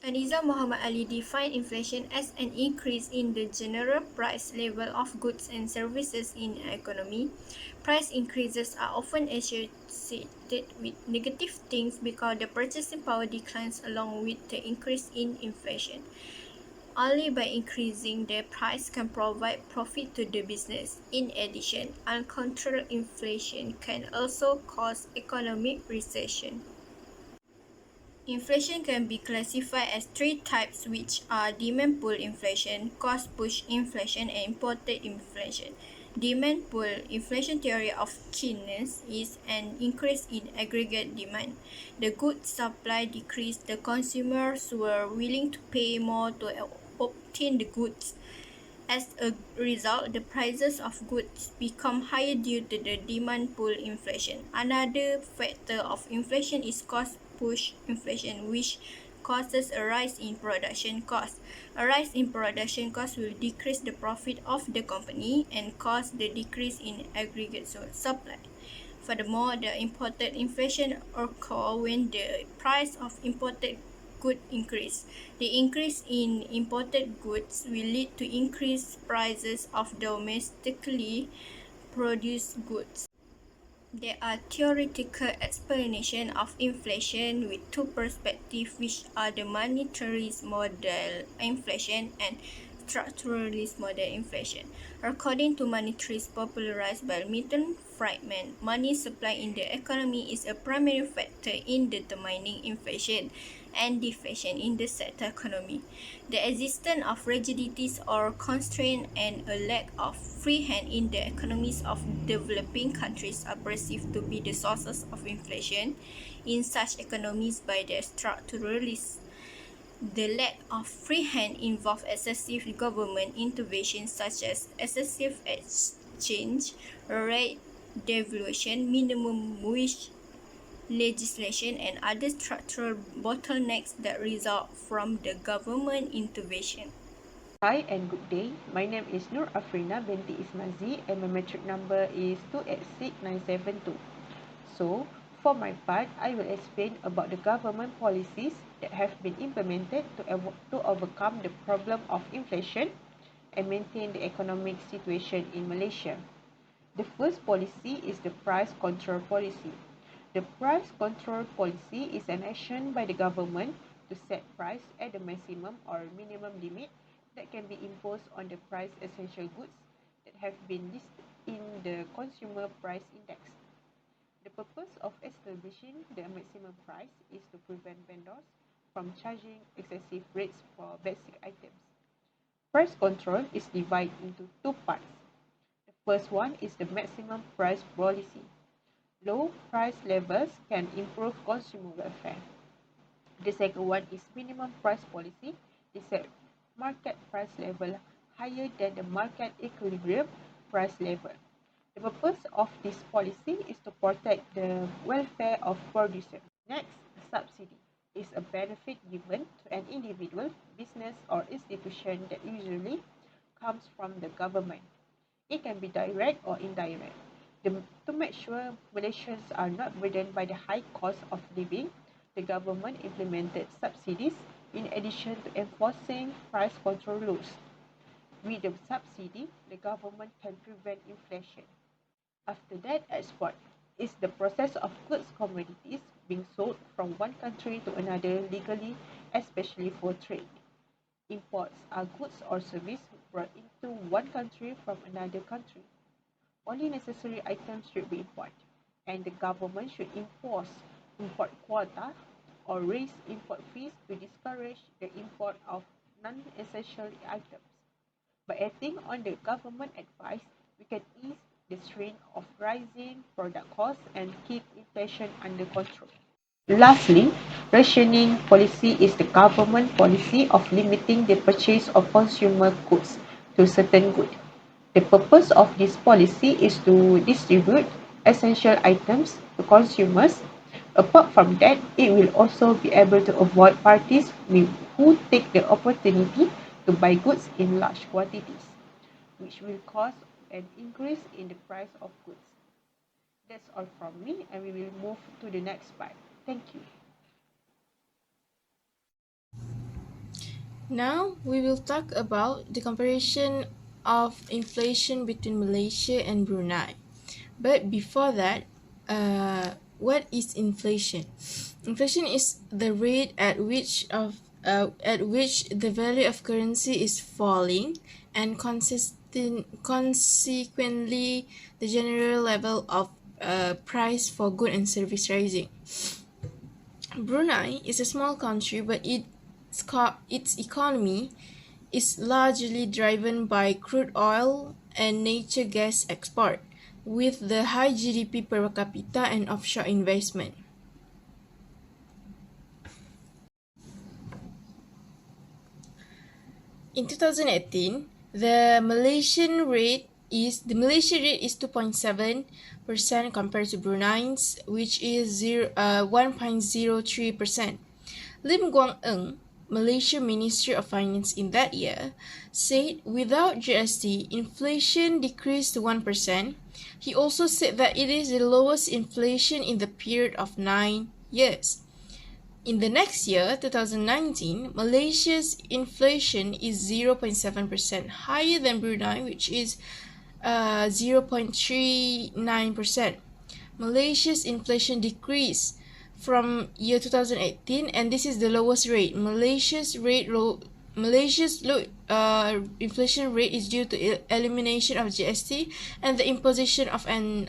Aniza Muhammad Ali defined inflation as an increase in the general price level of goods and services in an economy. Price increases are often associated with negative things because the purchasing power declines along with the increase in inflation. Only by increasing their price can provide profit to the business. In addition, uncontrolled inflation can also cause economic recession. Inflation can be classified as three types, which are demand pull inflation, cost push inflation, and imported inflation. Demand pull inflation theory of Keynes is an increase in aggregate demand. The goods supply decreased, the consumers were willing to pay more to obtain the goods. As a result, the prices of goods become higher due to the demand pull inflation. Another factor of inflation is cost push inflation, which causes a rise in production costs. A rise in production costs will decrease the profit of the company and cause the decrease in aggregate supply. Furthermore, the imported inflation occurs when the price of imported goods increase. The increase in imported goods will lead to increased prices of domestically produced goods. There are theoretical explanations of inflation with two perspectives, which are the monetarist model inflation and structuralist model inflation. According to monetarist popularized by Milton Friedman, money supply in the economy is a primary factor in determining inflation and deflation in the sector economy. The existence of rigidities or constraint and a lack of free hand in the economies of developing countries are perceived to be the sources of inflation in such economies by the structuralists. The lack of free hand involves excessive government intervention such as excessive exchange rate devaluation, minimum wage legislation, and other structural bottlenecks that result from the government intervention. Hi and good day. My name is AFRINA BINTI ISMAZI and my metric number is 286972. So, for my part, I will explain about the government policies that have been implemented to overcome the problem of inflation and maintain the economic situation in Malaysia. The first policy is the price control policy. The price control policy is an action by the government to set price at the maximum or minimum limit that can be imposed on the price essential goods that have been listed in the Consumer Price Index. The purpose of establishing the maximum price is to prevent vendors from charging excessive rates for basic items. Price control is divided into two parts. The first one is the maximum price policy. Low price levels can improve consumer welfare. The second one is minimum price policy. It set market price level higher than the market equilibrium price level. The purpose of this policy is to protect the welfare of producers. Next, subsidy is a benefit given to an individual, business, or institution that usually comes from the government. It can be direct or indirect. To make sure Malaysians are not burdened by the high cost of living, the government implemented subsidies in addition to enforcing price control laws. With the subsidy, the government can prevent inflation. After that, export is the process of goods commodities being sold from one country to another legally, especially for trade. Imports are goods or services brought into one country from another country. Only necessary items should be imported, and the government should impose import quota or raise import fees to discourage the import of non-essential items. By acting on the government advice, we can ease the strain of rising product costs and keep inflation under control. Lastly, rationing policy is the government policy of limiting the purchase of consumer goods to certain goods. The purpose of this policy is to distribute essential items to consumers. Apart from that, it will also be able to avoid parties who take the opportunity to buy goods in large quantities, which will cause an increase in the price of goods. That's all from me, and we will move to the next part. Thank you. Now we will talk about the comparison of inflation between Malaysia and Brunei. But before that, what is inflation? Inflation is the rate at which the value of currency is falling, and consequently the general level of price for good and service rising. Brunei is a small country, but its economy is largely driven by crude oil and natural gas export, with the high GDP per capita and offshore investment. In 2018, the Malaysia rate is 2.7% compared to Brunei's, which is 1.03%. Lim Guang Eng, Malaysia Ministry of Finance in that year, said without GST, inflation decreased to 1%. He also said that it is the lowest inflation in the period of 9 years. In the next year, 2019, Malaysia's inflation is 0.7% higher than Brunei, which is 0.39%. Malaysia's inflation decreased from year 2018, and this is the lowest rate. Malaysia's low inflation rate is due to elimination of GST and the imposition of an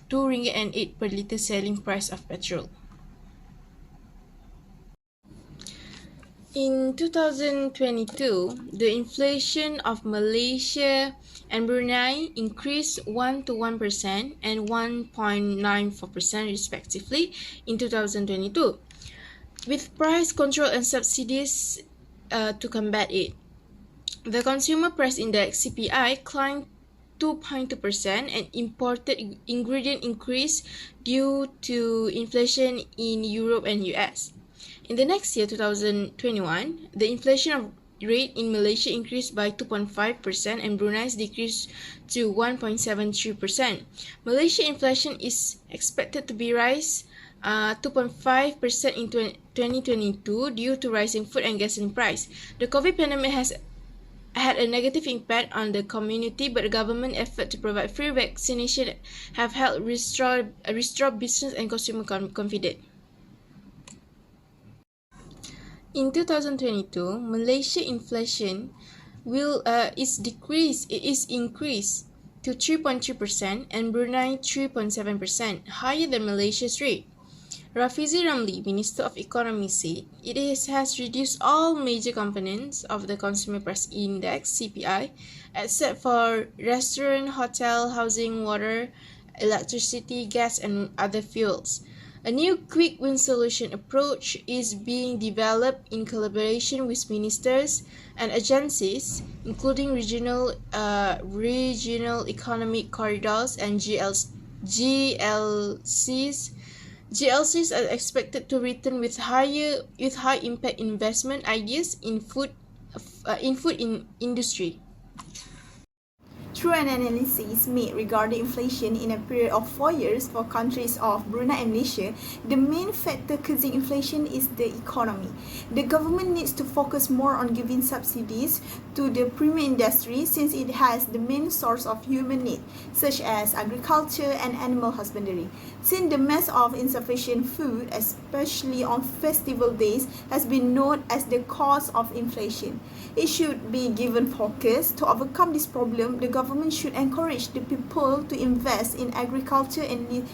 2 ringgit and 8 per litre selling price of petrol. In 2022, the inflation of Malaysia and Brunei increased 1% and 1.94% respectively in 2022, with price control and subsidies to combat it. The Consumer Price Index (CPI) climbed 2.2% and imported ingredient increased due to inflation in Europe and US. In the next year, 2021, the inflation rate in Malaysia increased by 2.5% and Brunei's decreased to 1.73%. Malaysia inflation is expected to be rise 2.5% in 2022 due to rising food and gasoline price. The COVID pandemic has had a negative impact on the community, but the government effort to provide free vaccination have helped restore business and consumer confidence. In 2022, Malaysia inflation is increased to 3.3% and Brunei 3.7%, higher than Malaysia's rate. Rafizi Ramli, Minister of Economy, said it has reduced all major components of the Consumer Price Index (CPI) except for restaurant, hotel, housing, water, electricity, gas, and other fuels. A new quick win solution approach is being developed in collaboration with ministers and agencies, including regional economic corridors and GLCs. GLCs are expected to return with high impact investment ideas in food industry. Through an analysis made regarding inflation in a period of 4 years for countries of Brunei and Malaysia, the main factor causing inflation is the economy. The government needs to focus more on giving subsidies to the premium industry since it has the main source of human need, such as agriculture and animal husbandry. Since the mass of insufficient food, especially on festival days, has been known as the cause of inflation. It should be given focus. To overcome this problem, the government should encourage the people to invest in agriculture and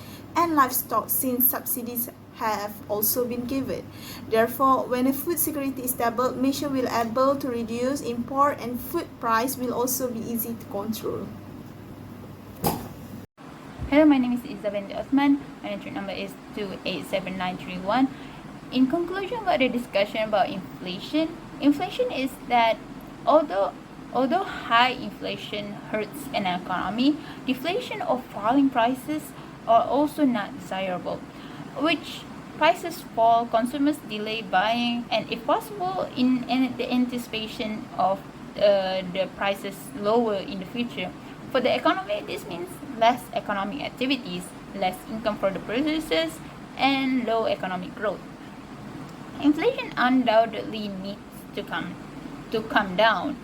livestock since subsidies have also been given. Therefore, when a food security is stable, Malaysia will be able to reduce import and food price will also be easy to control. Hello, my name is IZZAH binti OTHMAN. My entry number is 287931. In conclusion about the discussion about inflation is that although high inflation hurts an economy, deflation or falling prices are also not desirable. Which prices fall, consumers delay buying, and if possible, in the anticipation of the prices lower in the future. For the economy, this means less economic activities, less income for the producers, and low economic growth. Inflation undoubtedly needs to come to come down.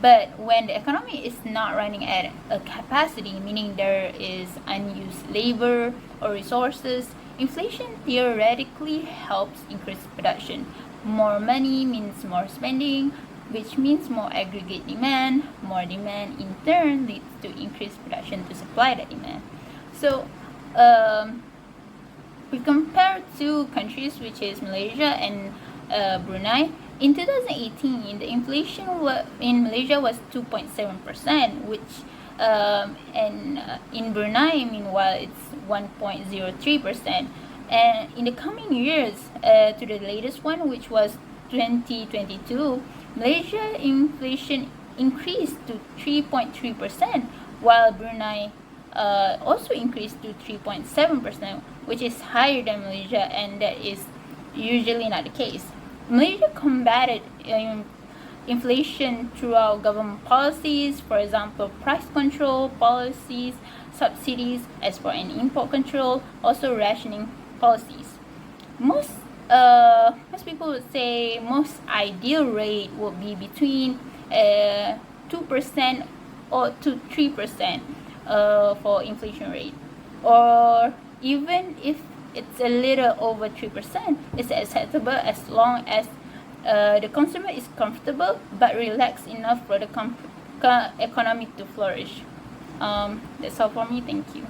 But when the economy is not running at a capacity, meaning there is unused labor or resources, inflation theoretically helps increase production. More money means more spending, which means more aggregate demand. More demand in turn leads to increased production to supply the demand. So we compare two countries, which is Malaysia and Brunei. In 2018, the inflation in Malaysia was 2.7%, which and in Brunei, meanwhile, it's 1.03%. And in the coming years, to the latest one, which was 2022, Malaysia inflation increased to 3.3%, while Brunei also increased to 3.7%, which is higher than Malaysia, and that is usually not the case. Malaysia combated inflation throughout government policies, for example, price control policies, subsidies, export and import control, also rationing policies. Most people would say most ideal rate would be between 2% or to 3% for inflation rate, or even if it's a little over 3%, it's acceptable as long as the consumer is comfortable but relaxed enough for the economy to flourish. That's all for me. Thank you.